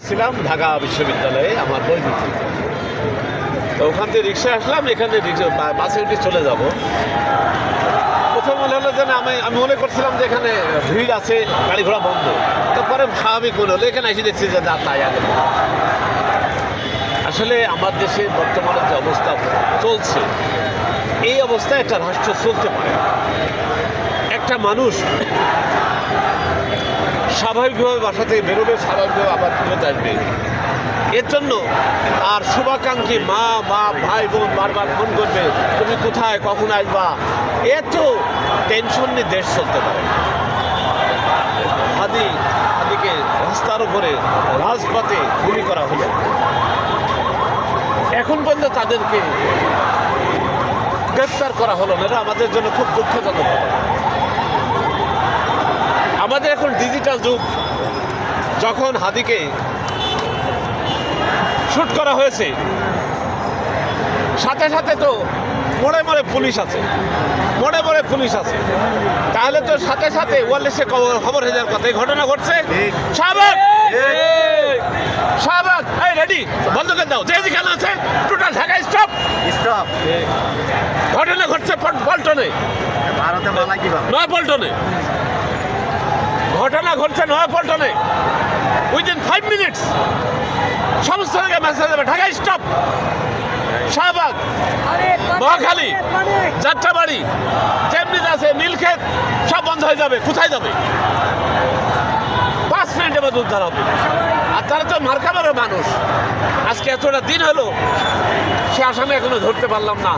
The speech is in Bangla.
আসছিলাম ঢাকা বিশ্ববিদ্যালয়ে আমার বই বিক্রি করতে। তো ওখান থেকে রিক্সায় আসলাম, এখানে বাসে উঠে চলে যাব। প্রথম মনে হলো যে আমি মনে করছিলাম যে এখানে ভিড় আছে, গাড়ি ঘোড়া বন্ধ। তারপরে স্বাভাবিক মনে হলো, এখানে এসে দেখছি যে না, তাই আগে আসলে আমার দেশে বর্তমানে যে অবস্থা চলছে, এই অবস্থায় একটা রাষ্ট্র চলতে পারে। একটা মানুষ স্বাভাবিকভাবে বাসা থেকে বেরোবে, স্বাভাবিকভাবে আবার ফেরত আসবে। এর জন্য তার শুভাকাঙ্ক্ষী মা ভাই বোন বারবার ফোন করবে, তুমি কোথায়, কখন আসবা। এত টেনশন নিয়ে দেশ চলতে পারে। হাদিকে রাস্তার উপরে রাজপথে গুলি করা হলো। এখন পর্যন্ত তাদেরকে গ্রেফতার করা হলো না। এটা আমাদের জন্য খুব দুঃখজনক। আমাদের এখন ডিজিটাল যুগ। যখন হাদিকে শুট করা হয়েছে, সাথে সাথে তো মোড়ে মোড়ে পুলিশ আছে, তাহলে তো সাথে সাথে ওয়ারলেসে খবর হয়ে যাওয়ার কথা। এই ঘটনা ঘটছে, শাহবাগ এই রেডি, বন্ধ করে দাও, যে যেখানে আছে টোটাল ঢাকা স্টপ। ঘটনা ঘটছে পল্টনে, নয়াপল্টনে ঘটনা ঘটছে, নয়াপল্টনে। উইদিন 5 মিনিটস সমস্ত জায়গায় মেসেজ যাবে, ঢাকা স্টপ। শাহবাগ, মহাখালী, যাত্রাবাড়ি, চেমনিজ আছে, নীলক্ষেত, সব বন্ধ হয়ে যাবে। কোথায় যাবে? 5 মিনিটের মধ্যে উদ্ধার হবে। আর তারা তো মার্কাবারের মানুষ। আজকে এতটা দিন হলো, সে আসামি এখনো ধরতে পারলাম না।